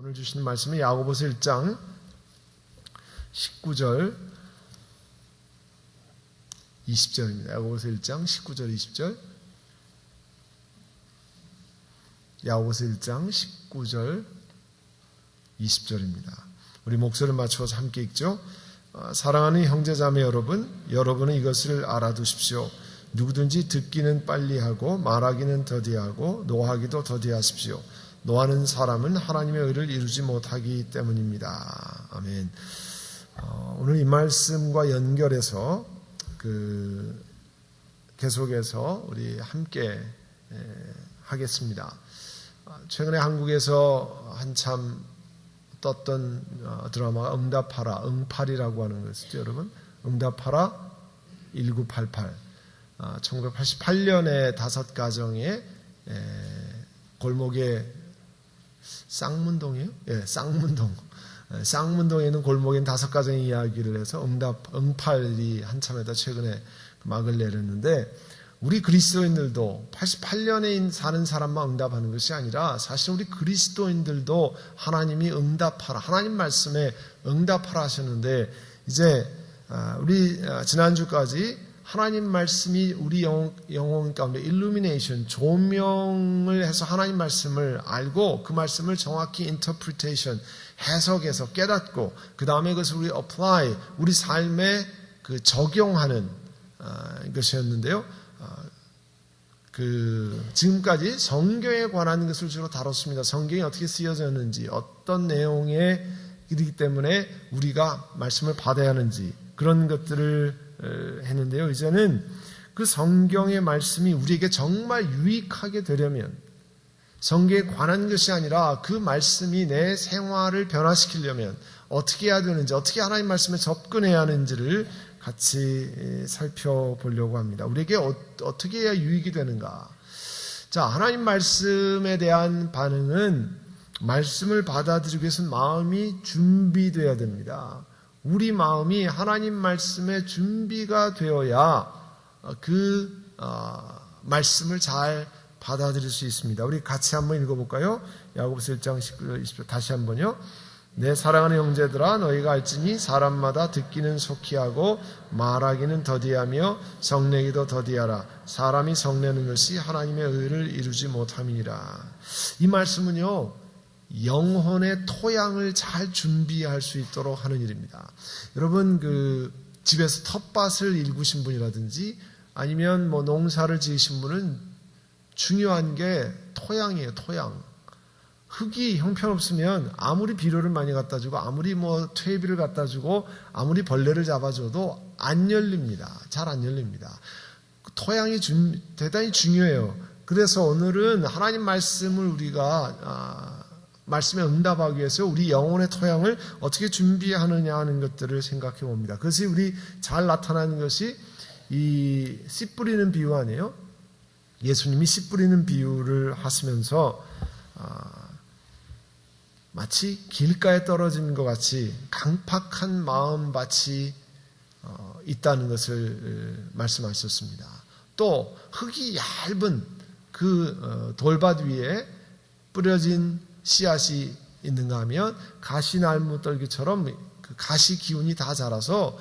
오늘 주시는 말씀은 야고보서 1장 19절 20절입니다. 야고보서 1장 19절 20절. 야고보서 1장 19절 20절입니다. 우리 목소리를 맞춰서 함께 읽죠. 사랑하는 형제자매 여러분은 이것을 알아두십시오. 누구든지 듣기는 빨리 하고 말하기는 더디하고 노하기도 더디하십시오. 노하는 사람은 하나님의 의를 이루지 못하기 때문입니다. 아멘. 오늘 이 말씀과 연결해서 계속해서 우리 함께 하겠습니다. 최근에 한국에서 한참 떴던 드라마가 응답하라, 응팔이라고 하는 것이죠, 여러분. 응답하라 1988. 1988년에 5가정의 골목에 쌍문동이에요? 예, 쌍문동. 쌍문동에 있는 골목에 있는 5가정의 이야기를 해서 응팔이 한참에다 최근에 막을 내렸는데, 우리 그리스도인들도 88년에 사는 사람만 응답하는 것이 아니라 사실 우리 그리스도인들도 하나님이 응답하라, 하나님 말씀에 응답하라 하셨는데, 이제 우리 지난주까지 하나님 말씀이 우리 영혼 가운데 일루미네이션, 조명을 해서 하나님 말씀을 알고 그 말씀을 정확히 인터프리테이션, 해석해서 깨닫고 그 다음에 그것을 우리 apply, 우리 삶에 적용하는 것이었는데요. 지금까지 성경에 관한 것을 주로 다뤘습니다. 성경이 어떻게 쓰여졌는지, 어떤 내용이기 때문에 우리가 말씀을 받아야 하는지, 그런 것들을 했는데요. 이제는 그 성경의 말씀이 우리에게 정말 유익하게 되려면, 성경에 관한 것이 아니라 그 말씀이 내 생활을 변화시키려면 어떻게 해야 되는지, 어떻게 하나님 말씀에 접근해야 하는지를 같이 살펴보려고 합니다. 우리에게 어떻게 해야 유익이 되는가? 자, 하나님 말씀에 대한 반응은 말씀을 받아들이기 위해서는 마음이 준비되어야 됩니다. 우리 마음이 하나님 말씀에 준비가 되어야 말씀을 잘 받아들일 수 있습니다. 우리 같이 한번 읽어볼까요? 야고보서 1장 19절 20절 다시 한번요. 내 사랑하는 형제들아, 너희가 알지니 사람마다 듣기는 속히 하고 말하기는 더디하며 성내기도 더디하라. 사람이 성내는 것이 하나님의 의를 이루지 못함이니라. 이 말씀은요, 영혼의 토양을 잘 준비할 수 있도록 하는 일입니다. 여러분, 집에서 텃밭을 일구신 분이라든지 아니면 농사를 지으신 분은 중요한 게 토양이에요, 토양. 흙이 형편없으면 아무리 비료를 많이 갖다 주고 아무리 퇴비를 갖다 주고 아무리 벌레를 잡아줘도 안 열립니다. 잘 안 열립니다. 토양이 대단히 중요해요. 그래서 오늘은 하나님 말씀을 우리가 말씀에 응답하기 위해서 우리 영혼의 토양을 어떻게 준비하느냐 하는 것들을 생각해 봅니다. 그것이 우리 잘 나타나는 것이 이 씨 뿌리는 비유 아니에요? 예수님이 씨 뿌리는 비유를 하시면서 마치 길가에 떨어진 것 같이 강팍한 마음밭이 있다는 것을 말씀하셨습니다. 또 흙이 얇은 돌밭 위에 뿌려진 씨앗이 있는가 하면 가시나무떨기처럼 가시 기운이 다 자라서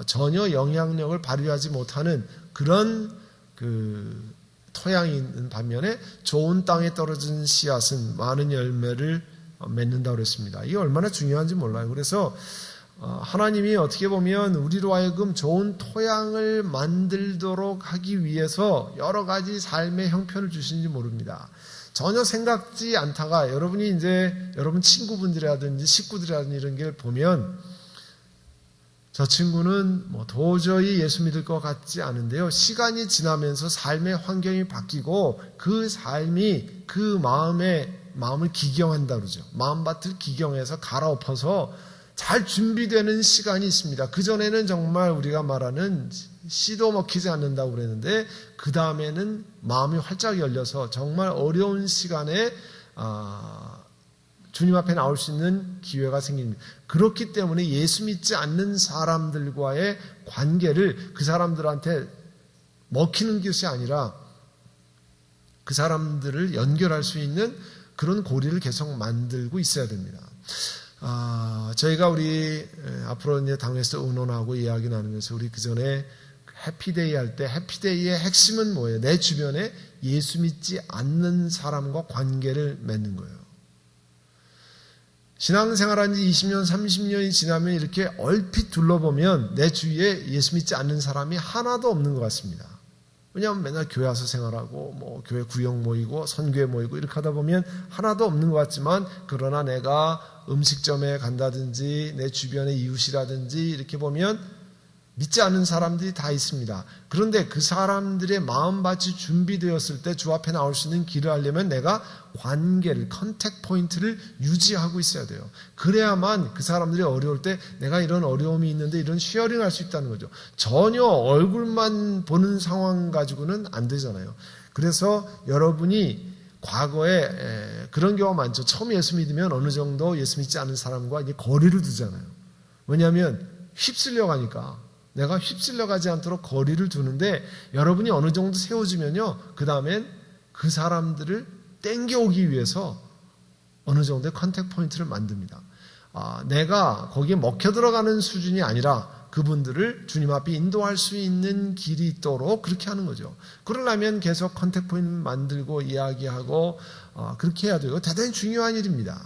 전혀 영향력을 발휘하지 못하는 그런 토양이 있는 반면에 좋은 땅에 떨어진 씨앗은 많은 열매를 맺는다고 그랬습니다. 이게 얼마나 중요한지 몰라요. 그래서 하나님이 어떻게 보면 우리로 하여금 좋은 토양을 만들도록 하기 위해서 여러 가지 삶의 형편을 주시는지 모릅니다. 전혀 생각지 않다가 여러분이 이제 여러분 친구분들이라든지 식구들이라든지 이런 게 보면 저 친구는 도저히 예수 믿을 것 같지 않은데요. 시간이 지나면서 삶의 환경이 바뀌고 그 삶이 그 마음을 기경한다 그러죠. 마음밭을 기경해서 갈아엎어서 잘 준비되는 시간이 있습니다. 그전에는 정말 우리가 말하는 씨도 먹히지 않는다고 그랬는데 그 다음에는 마음이 활짝 열려서 정말 어려운 시간에 주님 앞에 나올 수 있는 기회가 생깁니다. 그렇기 때문에 예수 믿지 않는 사람들과의 관계를 그 사람들한테 먹히는 것이 아니라 그 사람들을 연결할 수 있는 그런 고리를 계속 만들고 있어야 됩니다. 저희가 우리 앞으로 이제 당에서 의논하고 이야기 나누면서 우리 그 전에 해피데이 할 때 해피데이의 핵심은 뭐예요? 내 주변에 예수 믿지 않는 사람과 관계를 맺는 거예요. 신앙생활한 지 20년, 30년이 지나면 이렇게 얼핏 둘러보면 내 주위에 예수 믿지 않는 사람이 하나도 없는 것 같습니다. 왜냐하면 맨날 교회 와서 생활하고 뭐 교회 구역 모이고 선교회 모이고 이렇게 하다 보면 하나도 없는 것 같지만, 그러나 내가 음식점에 간다든지 내 주변의 이웃이라든지 이렇게 보면 믿지 않는 사람들이 다 있습니다. 그런데 그 사람들의 마음밭이 준비되었을 때 주 앞에 나올 수 있는 길을 하려면 내가 관계를, 컨택 포인트를 유지하고 있어야 돼요. 그래야만 그 사람들이 어려울 때 내가 이런 어려움이 있는데 이런 쉐어링 할 수 있다는 거죠. 전혀 얼굴만 보는 상황 가지고는 안 되잖아요. 그래서 여러분이 과거에 그런 경우가 많죠. 처음 예수 믿으면 어느 정도 예수 믿지 않는 사람과 이제 거리를 두잖아요. 왜냐하면 휩쓸려 가니까. 내가 휩쓸려 가지 않도록 거리를 두는데, 여러분이 어느 정도 세워주면요, 그 다음엔 그 사람들을 땡겨오기 위해서 어느 정도의 컨택 포인트를 만듭니다. 내가 거기에 먹혀 들어가는 수준이 아니라 그분들을 주님 앞에 인도할 수 있는 길이 있도록 그렇게 하는 거죠. 그러려면 계속 컨택 포인트 만들고 이야기하고 그렇게 해야 돼요. 대단히 중요한 일입니다.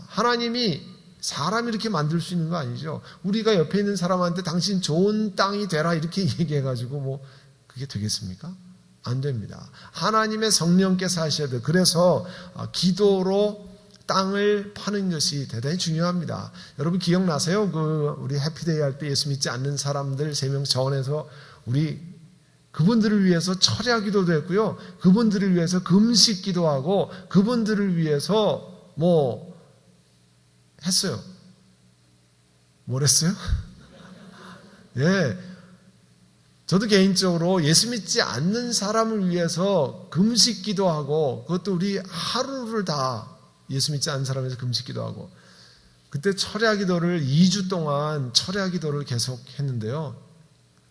하나님이 사람이 이렇게 만들 수 있는 거 아니죠. 우리가 옆에 있는 사람한테 당신 좋은 땅이 되라 이렇게 얘기해가지고 뭐 그게 되겠습니까? 안 됩니다. 하나님의 성령께서 하셔야 돼요. 그래서 기도로 땅을 파는 것이 대단히 중요합니다. 여러분 기억나세요? 우리 해피데이 할 때 예수 믿지 않는 사람들 3명 정원에서 우리 그분들을 위해서 철야 기도도 했고요. 그분들을 위해서 금식 기도하고 그분들을 위해서 뭐 했어요. 뭘 했어요? 예. 저도 개인적으로 예수 믿지 않는 사람을 위해서 금식 기도하고, 그것도 우리 하루를 다 예수 믿지 않는 사람에서 금식 기도하고, 그때 철야 기도를 2주 동안 철야 기도를 계속 했는데요.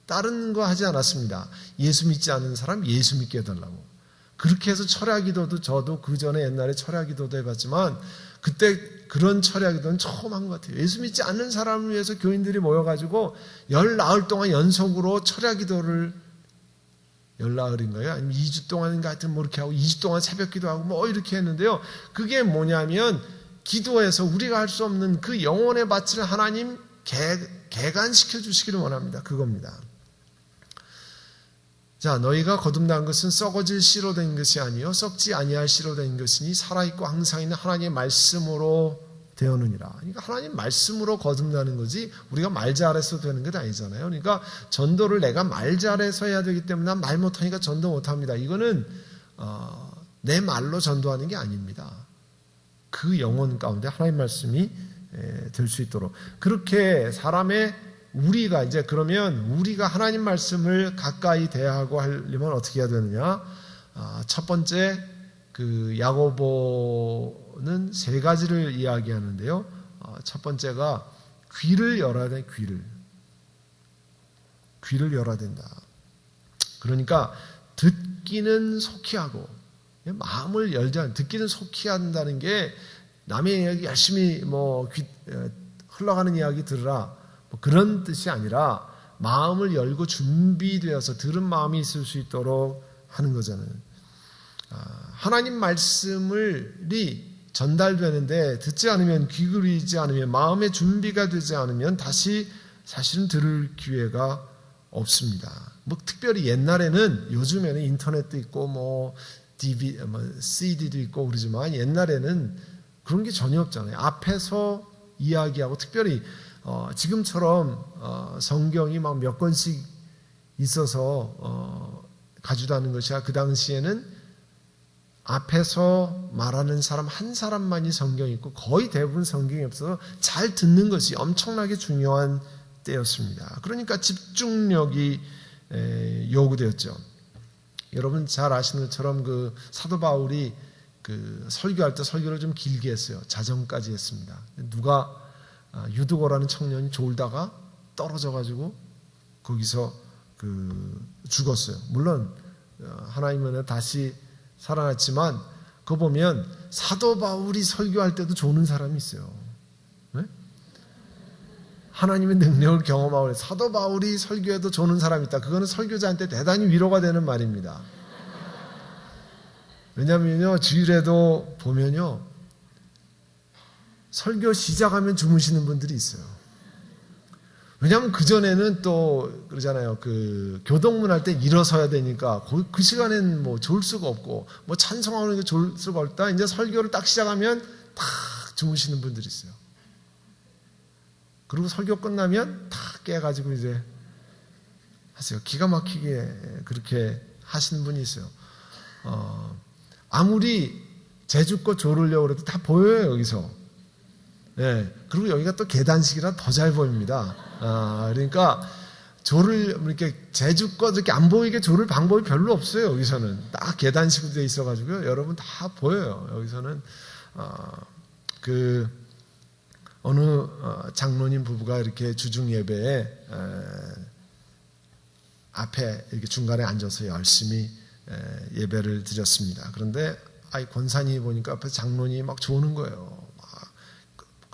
다른 거 하지 않았습니다. 예수 믿지 않는 사람 예수 믿게 해달라고. 그렇게 해서 철야 기도도 저도 그 전에 옛날에 철야 기도도 해봤지만, 그때 그런 철야 기도는 처음 한 것 같아요. 예수 믿지 않는 사람을 위해서 교인들이 모여가지고 10나흘 동안 연속으로 철야 기도를, 10나흘인가요? 아니면 2주 동안인가 하여튼 뭐 이렇게 하고 2주 동안 새벽 기도하고 뭐 이렇게 했는데요. 그게 뭐냐면 기도에서 우리가 할 수 없는 그 영혼의 밭을 하나님 개간시켜 주시기를 원합니다. 그겁니다. 자, 너희가 거듭난 것은 썩어질 씨로 된 것이 아니요 썩지 아니할 씨로 된 것이니 살아있고 항상 있는 하나님의 말씀으로 되었느니라. 그러니까 하나님 말씀으로 거듭나는 거지 우리가 말 잘해서 되는 게 아니잖아요. 그러니까 전도를 내가 말 잘해서 해야 되기 때문에 난 말 못하니까 전도 못합니다. 이거는 내 말로 전도하는 게 아닙니다. 그 영혼 가운데 하나님 말씀이 될 수 있도록 그렇게 사람의 우리가 이제 그러면 우리가 하나님 말씀을 가까이 대하고 하려면 어떻게 해야 되느냐? 첫 번째 그 야고보는 3가지를 이야기하는데요. 첫 번째가 귀를 열어야 돼. 귀를 열어야 된다. 그러니까 듣기는 속히 하고 마음을 열자. 듣기는 속히 한다는 게 남의 이야기 열심히 흘러가는 이야기 들으라. 그런 뜻이 아니라 마음을 열고 준비되어서 들은 마음이 있을 수 있도록 하는 거잖아요. 하나님 말씀이 전달되는데 듣지 않으면, 귀 기울이지 않으면, 마음의 준비가 되지 않으면 다시 사실은 들을 기회가 없습니다. 특별히 옛날에는, 요즘에는 인터넷도 있고 CD도 있고 그러지만 옛날에는 그런 게 전혀 없잖아요. 앞에서 이야기하고, 특별히 지금처럼 성경이 막 몇 권씩 있어서 가져다는 것이 아니라 그 당시에는 앞에서 말하는 사람 한 사람만이 성경이 있고 거의 대부분 성경이 없어서 잘 듣는 것이 엄청나게 중요한 때였습니다. 그러니까 집중력이 요구되었죠. 여러분 잘 아시는 것처럼 그 사도 바울이 그 설교할 때 설교를 좀 길게 했어요. 자정까지 했습니다. 누가 유두고라는 청년이 졸다가 떨어져가지고 거기서 죽었어요. 물론 하나님은 다시 살아났지만 그거 보면 사도 바울이 설교할 때도 조는 사람이 있어요. 네? 하나님의 능력을 경험하고 사도 바울이 설교해도 조는 사람이 있다. 그거는 설교자한테 대단히 위로가 되는 말입니다. 왜냐면요, 주일에도 보면요, 설교 시작하면 주무시는 분들이 있어요. 왜냐하면 그전에는 또 그러잖아요. 그 교동문 할 때 일어서야 되니까 그 시간엔 뭐 졸 수가 없고 뭐 찬송하는 게 졸 수가 없다. 이제 설교를 딱 시작하면 탁 주무시는 분들이 있어요. 그리고 설교 끝나면 탁 깨가지고 이제 하세요. 기가 막히게 그렇게 하시는 분이 있어요. 아무리 제주껏 졸으려고 해도 다 보여요, 여기서. 네. 그리고 여기가 또 계단식이라 더 잘 보입니다. 그러니까 졸을 이렇게 제주껏 이렇게 안 보이게 졸을 방법이 별로 없어요. 여기서는 딱 계단식으로 돼 있어가지고요. 여러분 다 보여요. 여기서는 어느 장로님 부부가 이렇게 주중 예배에 앞에 이렇게 중간에 앉아서 열심히 예배를 드렸습니다. 그런데 권사님이 보니까 앞에 장로님이 막 조는 거예요.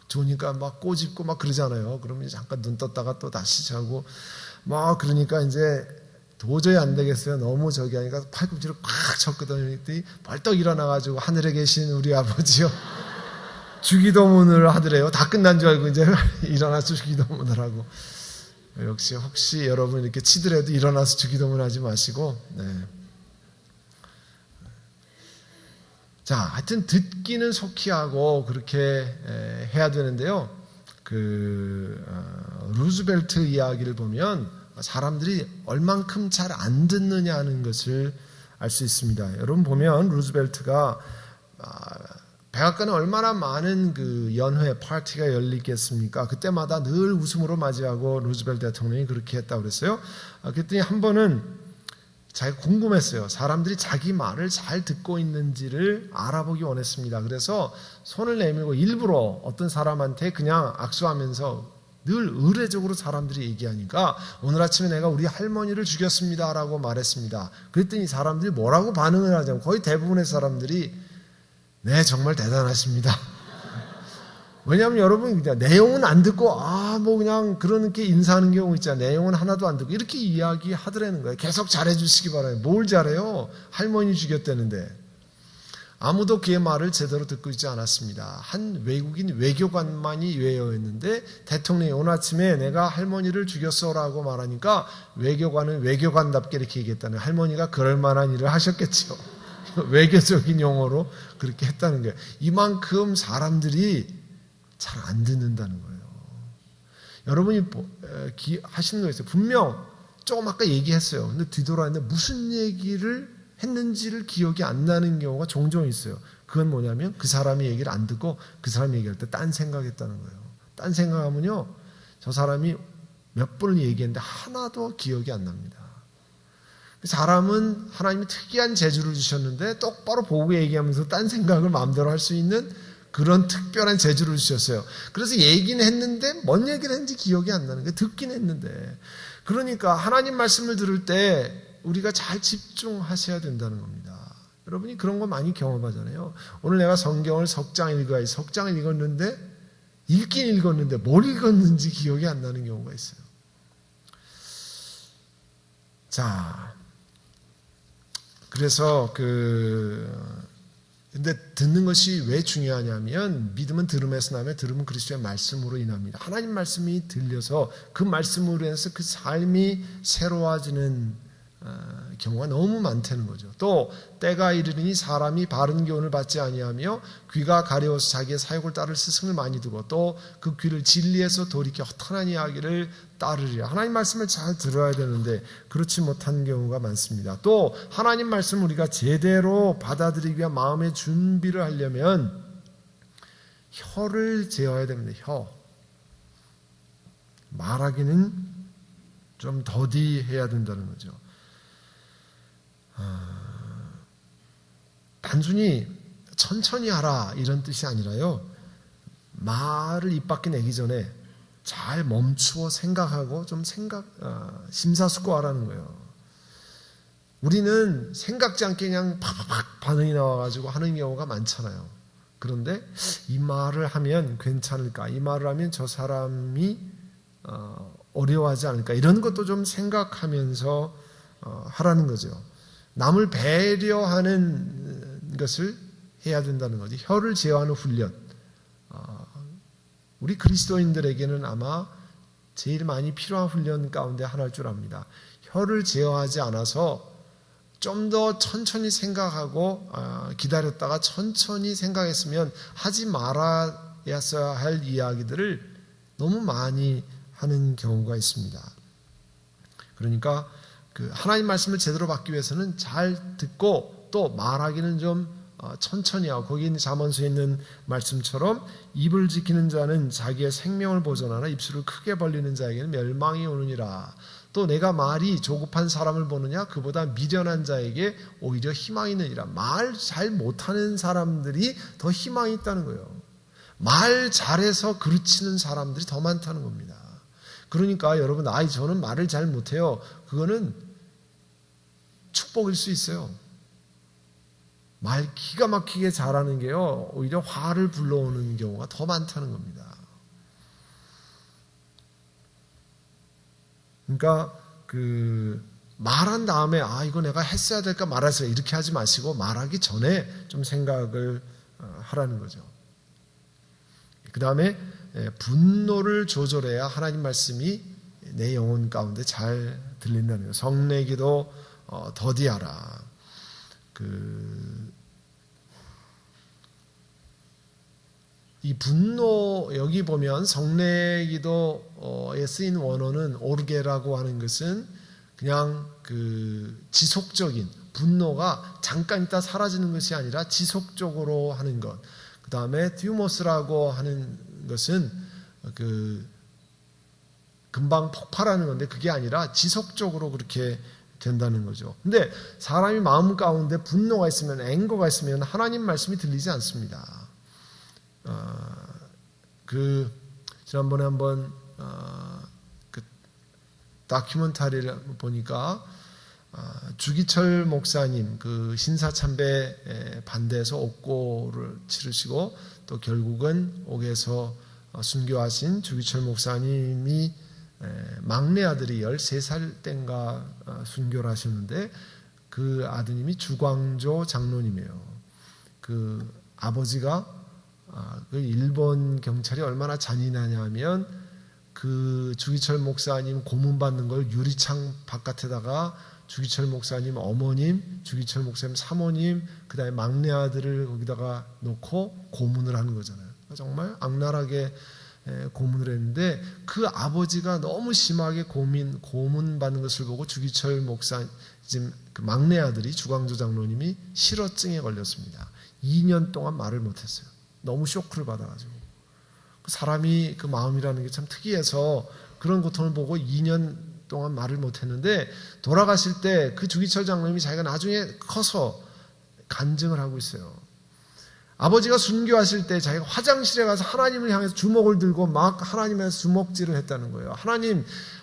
좋으니까 막 꼬집고 막 그러잖아요. 그러면 잠깐 눈 떴다가 또 다시 자고 막 그러니까 이제 도저히 안 되겠어요. 너무 저기 하니까 팔꿈치를 꽉 쳤거든요. 벌떡 일어나가지고 하늘에 계신 우리 아버지요. 주기도문을 하더래요. 다 끝난 줄 알고 이제 일어나서 주기도문을 하고. 역시 혹시 여러분 이렇게 치더라도 일어나서 주기도문 하지 마시고. 네. 자, 하여튼 듣기는 속히 하고 그렇게 해야 되는데요. 루즈벨트 이야기를 보면 사람들이 얼만큼 잘 안 듣느냐 하는 것을 알 수 있습니다. 여러분 보면 루즈벨트가 백악관에 얼마나 많은 그 연회 파티가 열리겠습니까? 그때마다 늘 웃음으로 맞이하고 루즈벨트 대통령이 그렇게 했다고 그랬어요. 그랬더니 한 번은 자기가 궁금했어요. 사람들이 자기 말을 잘 듣고 있는지를 알아보기 원했습니다. 그래서 손을 내밀고 일부러 어떤 사람한테 그냥 악수하면서 늘 의례적으로 사람들이 얘기하니까 오늘 아침에 내가 우리 할머니를 죽였습니다 라고 말했습니다. 그랬더니 사람들이 뭐라고 반응을 하냐면 거의 대부분의 사람들이 네, 정말 대단하십니다. 왜냐하면 여러분 그냥 내용은 안 듣고 뭐 그냥 그렇게 인사하는 경우 있잖아요. 내용은 하나도 안 듣고 이렇게 이야기하더라는 거예요. 계속 잘해주시기 바라요. 뭘 잘해요? 할머니 죽였다는데. 아무도 그의 말을 제대로 듣고 있지 않았습니다. 한 외국인 외교관만이 외여했는데 대통령이 오늘 아침에 내가 할머니를 죽였어라고 말하니까 외교관은 외교관답게 이렇게 얘기했다는 거예요. 할머니가 그럴 만한 일을 하셨겠죠. 외교적인 용어로 그렇게 했다는 거예요. 이만큼 사람들이 잘 안 듣는다는 거예요. 여러분이 하시는 거 있어요. 분명 조금 아까 얘기했어요. 근데 뒤돌아왔는데 무슨 얘기를 했는지를 기억이 안 나는 경우가 종종 있어요. 그건 뭐냐면 그 사람이 얘기를 안 듣고 그 사람이 얘기할 때 딴 생각했다는 거예요. 딴 생각하면요, 저 사람이 몇 번을 얘기했는데 하나도 기억이 안 납니다. 사람은 하나님이 특이한 재주를 주셨는데 똑바로 보고 얘기하면서 딴 생각을 마음대로 할 수 있는 그런 특별한 재주를 주셨어요. 그래서 얘기는 했는데 뭔 얘기를 했는지 기억이 안 나는 거예요. 듣긴 했는데. 그러니까 하나님 말씀을 들을 때 우리가 잘 집중하셔야 된다는 겁니다. 여러분이 그런 거 많이 경험하잖아요. 오늘 내가 성경을 석장 읽어야지. 석장을 읽었는데 읽긴 읽었는데 뭘 읽었는지 기억이 안 나는 경우가 있어요. 자, 그래서 근데 듣는 것이 왜 중요하냐면 믿음은 들음에서 나며 들음은 그리스도의 말씀으로 인합니다. 하나님 말씀이 들려서 그 말씀으로 인해서 그 삶이 새로워지는 경우가 너무 많다는 거죠. 또 때가 이르니 사람이 바른 교훈을 받지 아니하며 귀가 가려워서 자기의 사욕을 따를 스승을 많이 두고 또 그 귀를 진리에서 돌이켜 허탄한 이야기를 따르리라. 하나님 말씀을 잘 들어야 되는데 그렇지 못한 경우가 많습니다. 또 하나님 말씀을 우리가 제대로 받아들이기 위한 마음의 준비를 하려면 혀를 제어해야 됩니다. 혀. 말하기는 좀 더디해야 된다는 거죠. 단순히 천천히 하라 이런 뜻이 아니라요, 말을 입 밖에 내기 전에 잘 멈추어 생각하고 좀 심사숙고하라는 거예요. 우리는 생각지 않게 그냥 팍팍팍 반응이 나와가지고 하는 경우가 많잖아요. 그런데 이 말을 하면 괜찮을까? 이 말을 하면 저 사람이 어려워하지 않을까? 이런 것도 좀 생각하면서 하라는 거죠. 남을 배려하는 것을 해야 된다는 거죠. 혀를 제어하는 훈련. 우리 그리스도인들에게는 아마 제일 많이 필요한 훈련 가운데 하나일 줄 압니다. 혀를 제어하지 않아서 좀 더 천천히 생각하고 기다렸다가 천천히 생각했으면 하지 말아야 할 이야기들을 너무 많이 하는 경우가 있습니다. 그러니까 그 하나님 말씀을 제대로 받기 위해서는 잘 듣고 또 말하기는 좀 천천히 하고, 거기 있는 잠언서에 있는 말씀처럼 입을 지키는 자는 자기의 생명을 보존하나 입술을 크게 벌리는 자에게는 멸망이 오느니라. 또 내가 말이 조급한 사람을 보느냐, 그보다 미련한 자에게 오히려 희망이 있느니라. 말 잘 못하는 사람들이 더 희망이 있다는 거예요. 말 잘해서 그르치는 사람들이 더 많다는 겁니다. 그러니까 여러분, 저는 말을 잘 못해요. 그거는 축복일 수 있어요. 말 기가 막히게 잘하는 게요, 오히려 화를 불러오는 경우가 더 많다는 겁니다. 그러니까 말한 다음에 이거 내가 했어야 될까 말았어야 이렇게 하지 마시고 말하기 전에 좀 생각을 하라는 거죠. 그 다음에 분노를 조절해야 하나님 말씀이 내 영혼 가운데 잘 들린다는 거예요. 성내기도 더디하라. 이 분노, 여기 보면 성내기도에 쓰인 원어는 오르게라고 하는 것은 그냥 지속적인, 분노가 잠깐 있다 사라지는 것이 아니라 지속적으로 하는 것. 그 다음에 듀모스라고 하는 것은 금방 폭발하는 건데 그게 아니라 지속적으로 그렇게 된다는 거죠. 근데 사람이 마음 가운데 분노가 있으면, 앵거가 있으면 하나님 말씀이 들리지 않습니다. 지난번에 한번 다큐멘터리를 보니까 주기철 목사님, 신사참배 반대해서 옥고를 치르시고 또 결국은 옥에서 순교하신 주기철 목사님이 막내 아들이 13살 땐가 순교를 하셨는데 그 아드님이 주광조 장로님이에요. 그 아버지가 일본 경찰이 얼마나 잔인하냐면 그 주기철 목사님 고문받는 걸 유리창 바깥에다가 주기철 목사님 어머님, 주기철 목사님 사모님, 그 다음에 막내 아들을 거기다가 놓고 고문을 하는 거잖아요. 정말 악랄하게 고문을 했는데 그 아버지가 너무 심하게 고문받는 것을 보고 주기철 목사님, 그 막내 아들이 주광조 장로님이 실어증에 걸렸습니다. 2년 동안 말을 못했어요. 너무 쇼크를 받아가지고. 사람이 그 마음이라는 게 참 특이해서 그런 고통을 보고 2년 동안 말을 못했는데 돌아가실 때 그 주기철 장로님이 자기가 나중에 커서 간증을 하고 있어요. 아버지가 순교하실 때 자기가 화장실에 가서 하나님을 향해서 주먹을 들고 막 하나님의 주먹질을 했다는 거예요.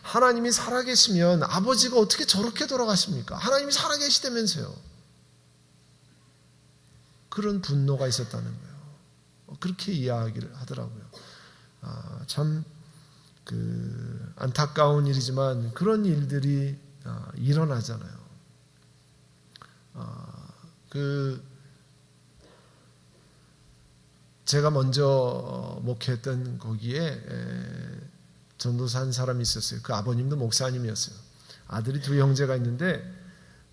하나님이 살아계시면 아버지가 어떻게 저렇게 돌아가십니까? 하나님이 살아계시다면서요. 그런 분노가 있었다는 거예요. 그렇게 이야기를 하더라고요. 참 안타까운 일이지만 그런 일들이 일어나잖아요. 제가 먼저 목회했던 거기에 전도사 한 사람이 있었어요. 그 아버님도 목사님이었어요. 아들이 2 형제가 있는데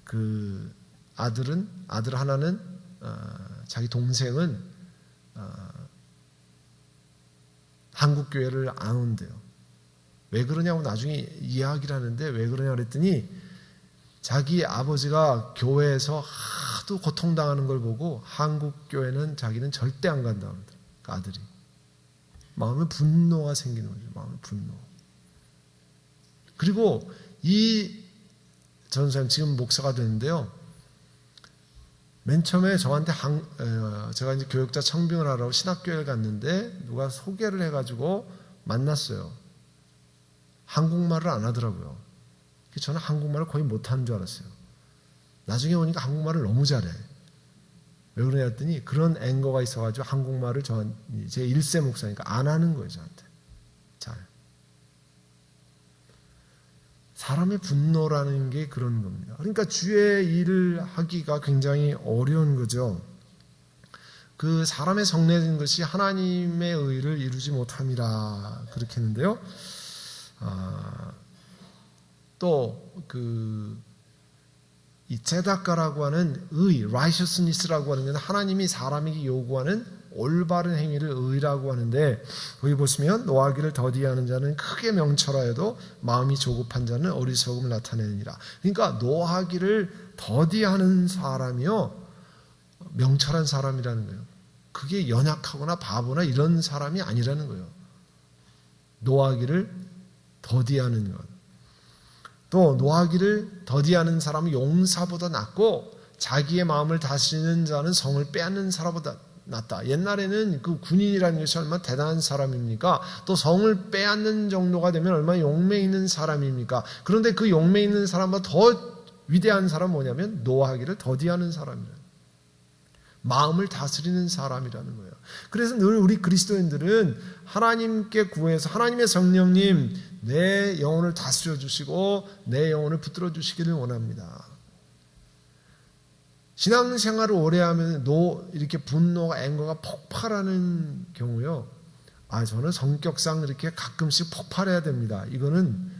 그 아들 하나는 자기 동생은 한국 교회를 안 온대요. 왜 그러냐고 나중에 이야기를 하는데 왜 그러냐고 그랬더니 자기 아버지가 교회에서 하도 고통당하는 걸 보고 한국 교회는 자기는 절대 안 간다고 하더라고요. 그 아들이. 마음에 분노가 생기는 거죠. 마음에 분노. 그리고 이 전사님 지금 목사가 됐는데요. 맨 처음에 저한테 제가 이제 교역자 청빙을 하러 신학교를 갔는데 누가 소개를 해가지고 만났어요. 한국말을 안 하더라고요. 저는 한국말을 거의 못하는 줄 알았어요. 나중에 오니까 한국말을 너무 잘해. 왜 그러냐 했더니 그런 앵거가 있어가지고 한국말을 제 1세 목사니까 안 하는 거예요, 저한테. 잘. 사람의 분노라는 게 그런 겁니다. 그러니까 주의 일을 하기가 굉장히 어려운 거죠. 그 사람의 성내는 것이 하나님의 의를 이루지 못함이라 그렇게 했는데요. 또 이 제다가라고 하는 의, righteousness라고 하는 건 하나님이 사람에게 요구하는 올바른 행위를 의라고 하는데, 거기 보시면 노하기를 더디하는 자는 크게 명철하여도 마음이 조급한 자는 어리석음을 나타내느니라. 그러니까 노하기를 더디하는 사람이요, 명철한 사람이라는 거예요. 그게 연약하거나 바보나 이런 사람이 아니라는 거예요. 노하기를 더디하는 것. 또 노하기를 더디하는 사람은 용사보다 낫고 자기의 마음을 다스리는 자는 성을 빼앗는 사람보다 낫다. 옛날에는 그 군인이라는 것이 얼마나 대단한 사람입니까? 또 성을 빼앗는 정도가 되면 얼마나 용매 있는 사람입니까? 그런데 그 용매 있는 사람보다 더 위대한 사람은 뭐냐면 노하기를 더디하는 사람이에요. 마음을 다스리는 사람이라는 거예요. 그래서 늘 우리 그리스도인들은 하나님께 구해서 하나님의 성령님 내 영혼을 다스려 주시고 내 영혼을 붙들어 주시기를 원합니다. 신앙생활을 오래 하면 이렇게 분노가 앵거가 폭발하는 경우요. 저는 성격상 이렇게 가끔씩 폭발해야 됩니다. 이거는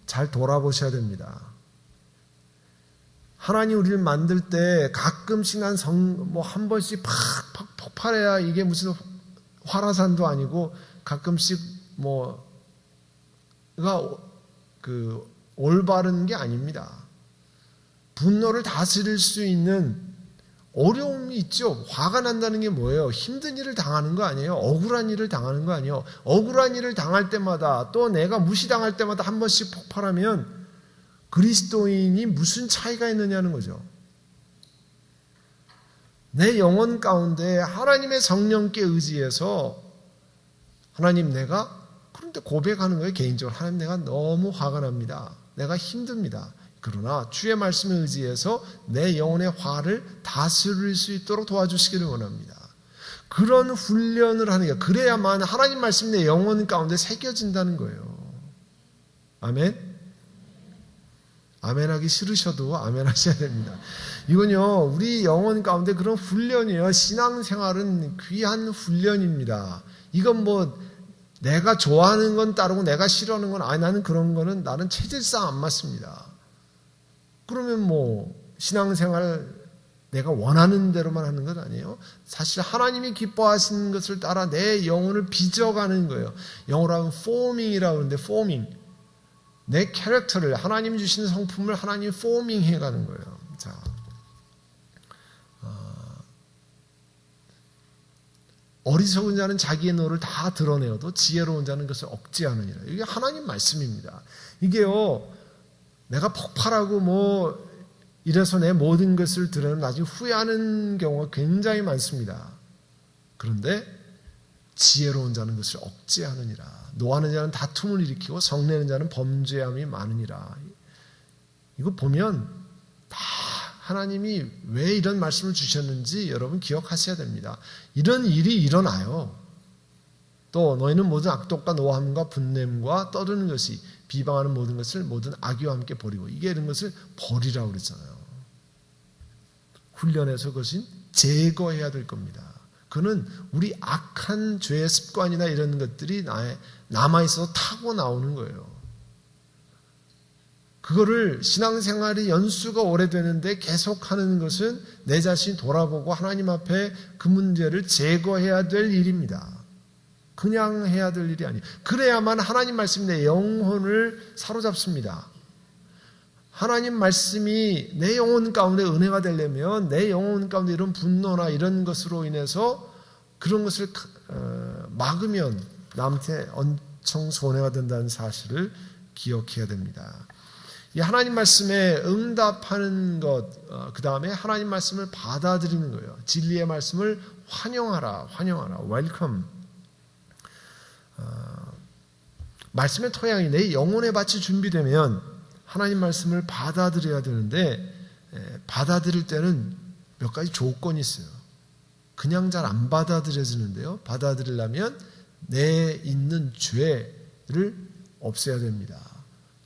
잘 돌아보셔야 됩니다. 하나님 우리를 만들 때 가끔씩 한 번씩 팍팍 폭발해야 이게 무슨 화라산도 아니고 가끔씩 올바른 게 아닙니다. 분노를 다스릴 수 있는 어려움이 있죠. 화가 난다는 게 뭐예요? 힘든 일을 당하는 거 아니에요? 억울한 일을 당하는 거 아니에요? 억울한 일을 당할 때마다 또 내가 무시당할 때마다 한 번씩 폭발하면 그리스도인이 무슨 차이가 있느냐는 거죠. 내 영혼 가운데 하나님의 성령께 의지해서 하나님 그런데 고백하는 거예요. 개인적으로 하나님 내가 너무 화가 납니다. 내가 힘듭니다. 그러나 주의 말씀에 의지해서 내 영혼의 화를 다스릴 수 있도록 도와주시기를 원합니다. 그런 훈련을 하는 게 그래야만 하나님 말씀이 내 영혼 가운데 새겨진다는 거예요. 아멘? 아멘하기 싫으셔도 아멘 하셔야 됩니다. 이건요, 우리 영혼 가운데 그런 훈련이에요. 신앙생활은 귀한 훈련입니다. 이건 내가 좋아하는 건 따르고 내가 싫어하는 건 나는 그런 거는 나는 체질상 안 맞습니다. 그러면 신앙생활 내가 원하는 대로만 하는 건 아니에요. 사실 하나님이 기뻐하시는 것을 따라 내 영혼을 빚어가는 거예요. 영어로 하면 forming이라고 하는데 forming. 내 캐릭터를 하나님이 주시는 성품을 하나님이 포밍 해가는 거예요. 자, 어리석은 자는 자기의 노를 다 드러내어도 지혜로운 자는 그것을 억제하느니라. 이게 하나님 말씀입니다. 이게요, 내가 폭발하고 이래서 내 모든 것을 드러내면 나중에 후회하는 경우가 굉장히 많습니다. 그런데 지혜로운 자는 그것을 억제하느니라. 노하는 자는 다툼을 일으키고 성내는 자는 범죄함이 많으니라. 이거 보면 다 하나님이 왜 이런 말씀을 주셨는지 여러분 기억하셔야 됩니다. 이런 일이 일어나요. 또 너희는 모든 악독과 노함과 분냄과 떠드는 것이 비방하는 모든 것을 모든 악의와 함께 버리고 이게 이런 것을 버리라고 그랬잖아요. 훈련해서 그것은 제거해야 될 겁니다. 그는 우리 악한 죄의 습관이나 이런 것들이 남아있어서 타고 나오는 거예요. 그거를 신앙생활이 연수가 오래되는데 계속하는 것은 내 자신이 돌아보고 하나님 앞에 그 문제를 제거해야 될 일입니다. 그냥 해야 될 일이 아니에요. 그래야만 하나님 말씀이 내 영혼을 사로잡습니다. 하나님 말씀이 내 영혼 가운데 은혜가 되려면 내 영혼 가운데 이런 분노나 이런 것으로 인해서 그런 것을 막으면 남한테 엄청 손해가 된다는 사실을 기억해야 됩니다. 이 하나님 말씀에 응답하는 것, 그 다음에 하나님 말씀을 받아들이는 거예요. 진리의 말씀을 환영하라, 웰컴. 말씀의 토양이 내 영혼의 밭이 준비되면 하나님 말씀을 받아들여야 되는데 받아들일 때는 몇 가지 조건이 있어요. 그냥 잘 안 받아들여지는데요. 받아들이려면 내 있는 죄를 없애야 됩니다.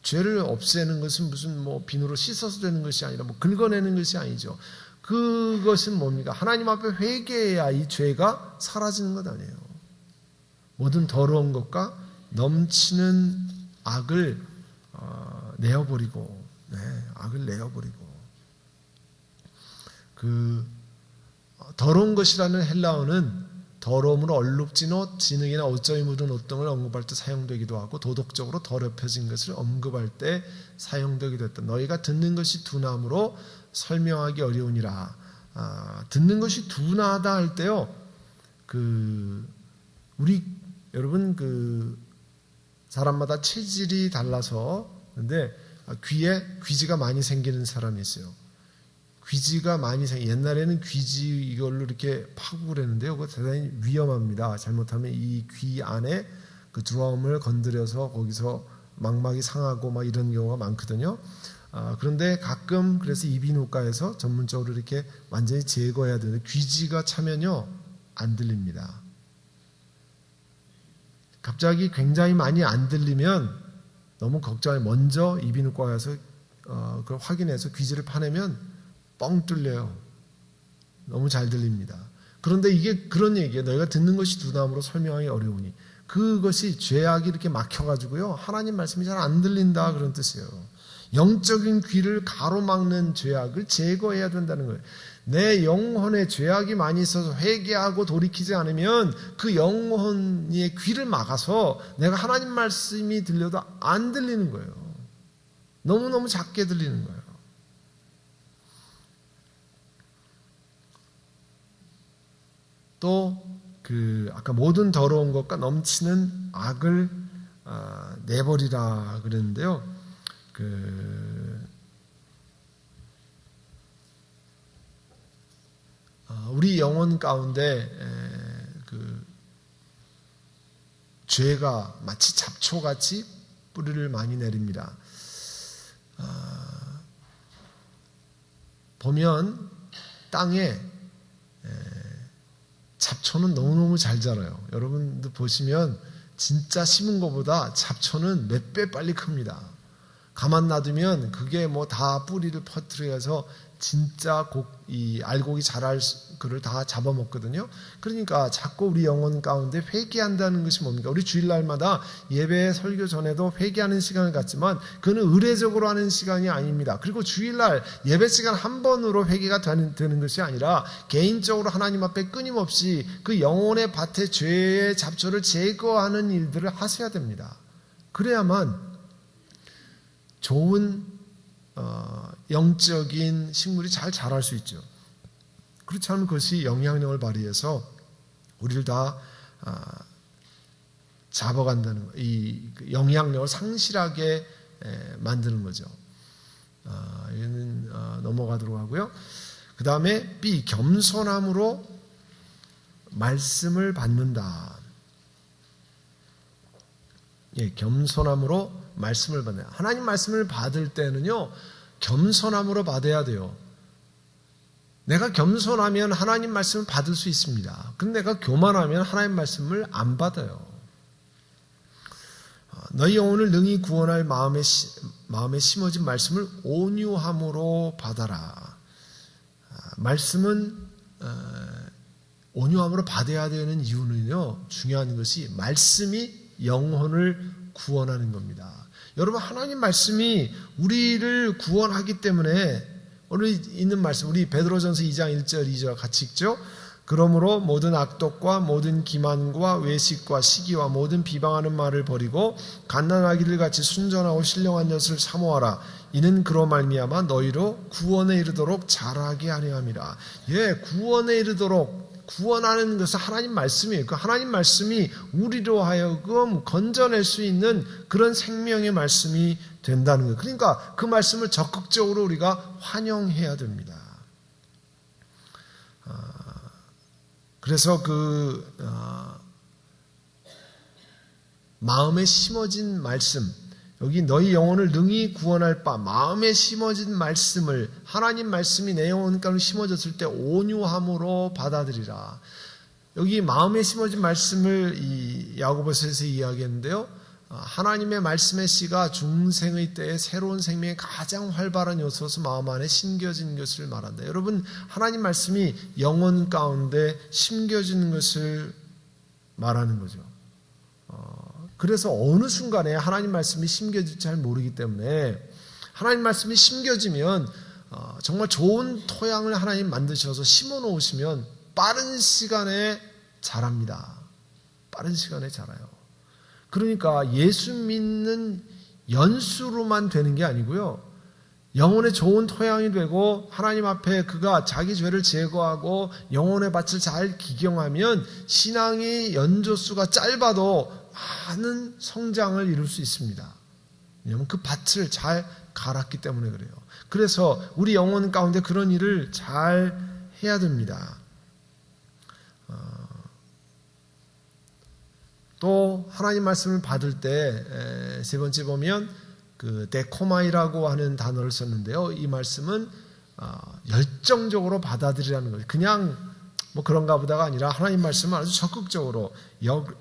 죄를 없애는 것은 무슨 비누로 씻어서 되는 것이 아니라 긁어내는 것이 아니죠. 그것은 뭡니까? 하나님 앞에 회개해야 이 죄가 사라지는 것 아니에요. 모든 더러운 것과 넘치는 악을 내어버리고, 악을 내어버리고, 더러운 것이라는 헬라어는 더러움으로 얼룩진 옷, 진흙이나 옷점이 묻은 옷 등을 언급할 때 사용되기도 하고 도덕적으로 더럽혀진 것을 언급할 때 사용되기도 했다. 너희가 듣는 것이 둔함으로 설명하기 어려우니라. 듣는 것이 둔하다 할 때요. 여러분 사람마다 체질이 달라서 근데 귀에 귀지가 많이 생기는 사람이 있어요. 귀지가 많이 옛날에는 귀지 이걸로 이렇게 파고 그랬는데요. 그거 대단히 위험합니다. 잘못하면 이 귀 안에 그 드럼을 건드려서 거기서 망막이 상하고 이런 경우가 많거든요. 그런데 가끔 그래서 이비인후과에서 전문적으로 이렇게 완전히 제거해야 되는데 귀지가 차면요 안 들립니다. 갑자기 굉장히 많이 안 들리면 너무 걱정해. 먼저 이비인후과 가서 그걸 확인해서 귀지를 파내면 뻥 뚫려요. 너무 잘 들립니다. 그런데 이게 그런 얘기예요. 너희가 듣는 것이 둔함으로 설명하기 어려우니. 그것이 죄악이 이렇게 막혀가지고요. 하나님 말씀이 잘 안 들린다 그런 뜻이에요. 영적인 귀를 가로막는 죄악을 제거해야 된다는 거예요. 내 영혼에 죄악이 많이 있어서 회개하고 돌이키지 않으면 그 영혼의 귀를 막아서 내가 하나님 말씀이 들려도 안 들리는 거예요. 너무너무 작게 들리는 거예요. 또 아까 모든 더러운 것과 넘치는 악을 내버리라 그랬는데요. 우리 영혼 가운데 죄가 마치 잡초같이 뿌리를 많이 내립니다. 보면 땅에 잡초는 너무너무 잘 자라요. 여러분도 보시면 진짜 심은 것보다 잡초는 몇 배 빨리 큽니다. 가만 놔두면 그게 다 뿌리를 퍼뜨려서 진짜 이 알곡이 자랄 그를 다 잡아먹거든요. 그러니까 자꾸 우리 영혼 가운데 회개한다는 것이 뭡니까? 우리 주일날마다 예배 설교 전에도 회개하는 시간을 갖지만 그는 의례적으로 하는 시간이 아닙니다. 그리고 주일날 예배 시간 한 번으로 회개가 되는 것이 아니라 개인적으로 하나님 앞에 끊임없이 그 영혼의 밭의 죄의 잡초를 제거하는 일들을 하셔야 됩니다. 그래야만 좋은 영적인 식물이 잘 자랄 수 있죠. 그렇지 않으면 그것이 영향력을 발휘해서 우리를 다 잡아간다는 거, 이 영향력을 상실하게 만드는 거죠. 얘는 넘어가도록 하고요. 그 다음에 B, 겸손함으로 말씀을 받는다. 예, 겸손함으로 말씀을 받아요. 하나님 말씀을 받을 때는요, 겸손함으로 받아야 돼요. 내가 겸손하면 하나님 말씀을 받을 수 있습니다. 그런데 내가 교만하면 하나님 말씀을 안 받아요. 너희 영혼을 능히 구원할 마음에 심어진 말씀을 온유함으로 받아라. 말씀은 온유함으로 받아야 되는 이유는요, 중요한 것이 말씀이 영혼을 구원하는 겁니다. 여러분, 하나님 말씀이 우리를 구원하기 때문에 오늘 있는 말씀, 우리 베드로전서 2장 1절 2절 같이 읽죠. 그러므로 모든 악독과 모든 기만과 외식과 시기와 모든 비방하는 말을 버리고 갓난아기들 같이 순전하고 신령한 엿을 사모하라. 이는 그로 말미암아 너희로 구원에 이르도록 자라게 하려 함이라. 예, 구원에 이르도록 구원하는 것은 하나님 말씀이에요. 그 하나님 말씀이 우리로 하여금 건져낼 수 있는 그런 생명의 말씀이 된다는 거예요. 그러니까 그 말씀을 적극적으로 우리가 환영해야 됩니다. 그래서 마음에 심어진 말씀, 여기 너희 영혼을 능히 구원할 바 마음에 심어진 말씀을, 하나님 말씀이 내 영혼 가운데 심어졌을 때 온유함으로 받아들이라. 여기 마음에 심어진 말씀을 이 야고보서에서 이야기했는데요. 하나님의 말씀의 씨가 중생의 때에 새로운 생명의 가장 활발한 요소로서 마음 안에 심겨진 것을 말한다. 여러분, 하나님 말씀이 영혼 가운데 심겨진 것을 말하는 거죠. 그래서 어느 순간에 하나님 말씀이 심겨질지 잘 모르기 때문에 하나님 말씀이 심겨지면 정말 좋은 토양을 하나님 만드셔서 심어 놓으시면 빠른 시간에 자랍니다. 빠른 시간에 자라요. 그러니까 예수 믿는 연수로만 되는 게 아니고요. 영혼의 좋은 토양이 되고 하나님 앞에 그가 자기 죄를 제거하고 영혼의 밭을 잘 기경하면 신앙의 연조수가 짧아도 많은 성장을 이룰 수 있습니다. 왜냐하면 그 밭을 잘 갈았기 때문에 그래요. 그래서 우리 영혼 가운데 그런 일을 잘 해야 됩니다. 또 하나님 말씀을 받을 때 세 번째 보면 그 데코마이라고 하는 단어를 썼는데요. 이 말씀은 열정적으로 받아들이라는 거예요. 그냥 뭐 그런가 보다가 아니라 하나님 말씀을 아주 적극적으로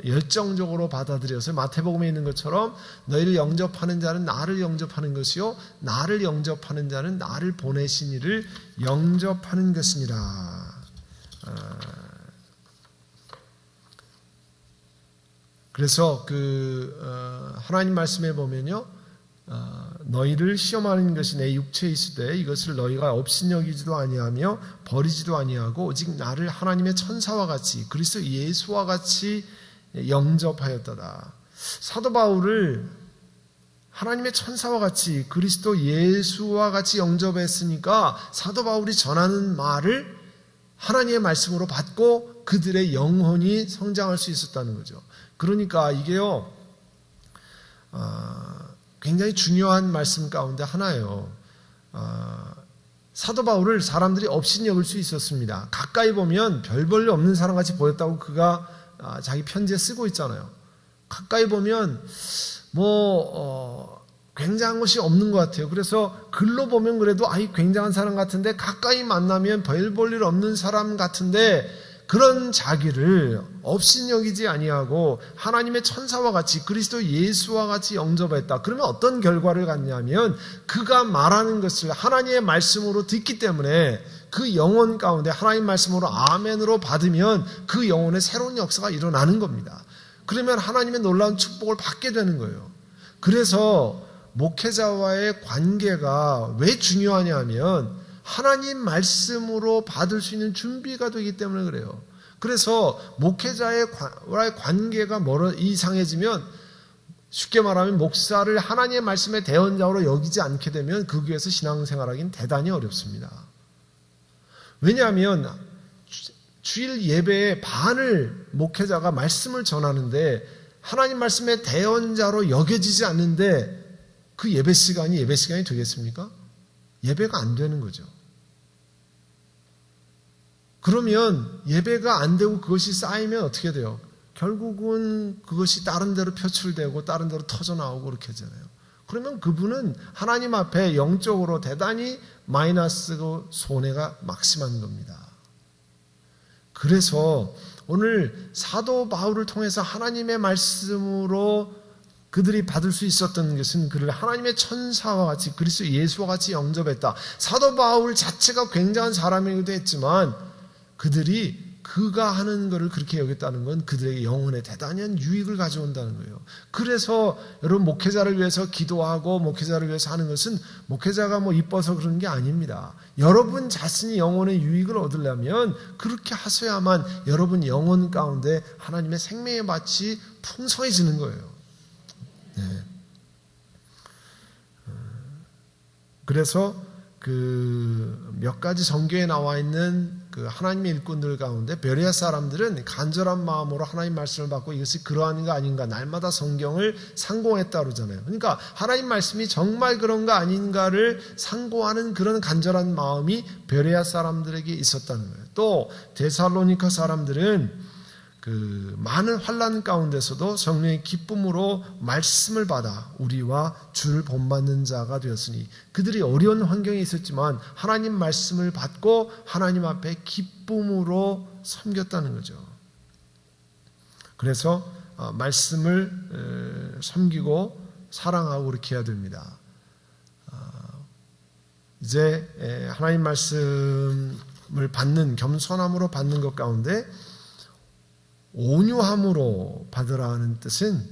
열정적으로 받아들여서 마태복음에 있는 것처럼 너희를 영접하는 자는 나를 영접하는 것이요 나를 영접하는 자는 나를 보내신 이를 영접하는 것이니라. 그래서 하나님 말씀에 보면요, 너희를 시험하는 것이 내 육체에 있으되 이것을 너희가 업신여기지도 아니하며 버리지도 아니하고 오직 나를 하나님의 천사와 같이 그리스도 예수와 같이 영접하였도다. 사도 바울을 하나님의 천사와 같이 그리스도 예수와 같이 영접했으니까 사도 바울이 전하는 말을 하나님의 말씀으로 받고 그들의 영혼이 성장할 수 있었다는 거죠. 그러니까 이게요, 굉장히 중요한 말씀 가운데 하나예요. 사도 바울을 사람들이 업신여길 수 있었습니다. 가까이 보면 별 볼일 없는 사람같이 보였다고 그가 자기 편지에 쓰고 있잖아요. 가까이 보면 굉장한 것이 없는 것 같아요. 그래서 글로 보면 그래도 굉장한 사람 같은데 가까이 만나면 별 볼일 없는 사람 같은데 그런 자기를 업신여기지 아니하고 하나님의 천사와 같이 그리스도 예수와 같이 영접했다. 그러면 어떤 결과를 갖냐면 그가 말하는 것을 하나님의 말씀으로 듣기 때문에 그 영혼 가운데 하나님 말씀으로 아멘으로 받으면 그 영혼의 새로운 역사가 일어나는 겁니다. 그러면 하나님의 놀라운 축복을 받게 되는 거예요. 그래서 목회자와의 관계가 왜 중요하냐 하면 하나님 말씀으로 받을 수 있는 준비가 되기 때문에 그래요. 그래서 목회자의 관계가 이상해지면 쉽게 말하면 목사를 하나님의 말씀의 대언자로 여기지 않게 되면 그 교회에서 신앙생활하기는 대단히 어렵습니다. 왜냐하면 주일 예배의 반을 목회자가 말씀을 전하는데 하나님 말씀의 대언자로 여겨지지 않는데 그 예배 시간이 되겠습니까? 예배가 안 되는 거죠. 그러면 예배가 안 되고 그것이 쌓이면 어떻게 돼요? 결국은 그것이 다른 데로 표출되고 다른 데로 터져나오고 그렇게 하잖아요. 그러면 그분은 하나님 앞에 영적으로 대단히 마이너스고 손해가 막심한 겁니다. 그래서 오늘 사도 바울을 통해서 하나님의 말씀으로 그들이 받을 수 있었던 것은 그를 하나님의 천사와 같이 그리스도 예수와 같이 영접했다. 사도 바울 자체가 굉장한 사람이기도 했지만 그가 하는 것을 그렇게 여겼다는 건 그들에게 영혼에 대단한 유익을 가져온다는 거예요. 그래서 여러분 목회자를 위해서 기도하고 목회자를 위해서 하는 것은 목회자가 이뻐서 그런 게 아닙니다. 여러분 자신이 영혼의 유익을 얻으려면 그렇게 하셔야만 여러분 영혼 가운데 하나님의 생명의 밭이 풍성해지는 거예요. 네. 그래서 몇 가지 성경에 나와 있는 하나님의 일꾼들 가운데 베레아 사람들은 간절한 마음으로 하나님 말씀을 받고 이것이 그러한가 아닌가 날마다 성경을 상고했다 그러잖아요. 그러니까 하나님 말씀이 정말 그런가 아닌가를 상고하는 그런 간절한 마음이 베레아 사람들에게 있었다는 거예요. 또 데살로니가 사람들은 그 많은 환난 가운데서도 성령의 기쁨으로 말씀을 받아 우리와 주를 본받는 자가 되었으니 그들이 어려운 환경에 있었지만 하나님 말씀을 받고 하나님 앞에 기쁨으로 섬겼다는 거죠. 그래서 말씀을 섬기고 사랑하고 그렇게 해야 됩니다. 이제 하나님 말씀을 받는 겸손함으로 받는 것 가운데 온유함으로 받으라는 뜻은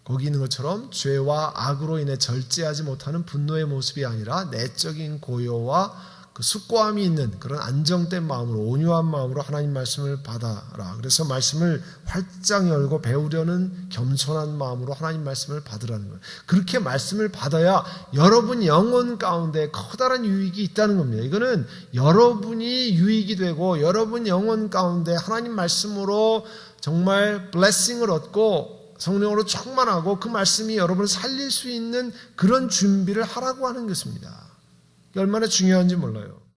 거기 있는 것처럼 죄와 악으로 인해 절제하지 못하는 분노의 모습이 아니라 내적인 고요와 그 숙고함이 있는 그런 안정된 마음으로 온유한 마음으로 하나님 말씀을 받아라. 그래서 말씀을 활짝 열고 배우려는 겸손한 마음으로 하나님 말씀을 받으라는 거예요. 그렇게 말씀을 받아야 여러분 영혼 가운데 커다란 유익이 있다는 겁니다. 이거는 여러분이 유익이 되고 여러분 영혼 가운데 하나님 말씀으로 정말 블레싱을 얻고 성령으로 충만하고 그 말씀이 여러분을 살릴 수 있는 그런 준비를 하라고 하는 것입니다. 얼마나 중요한지 몰라요.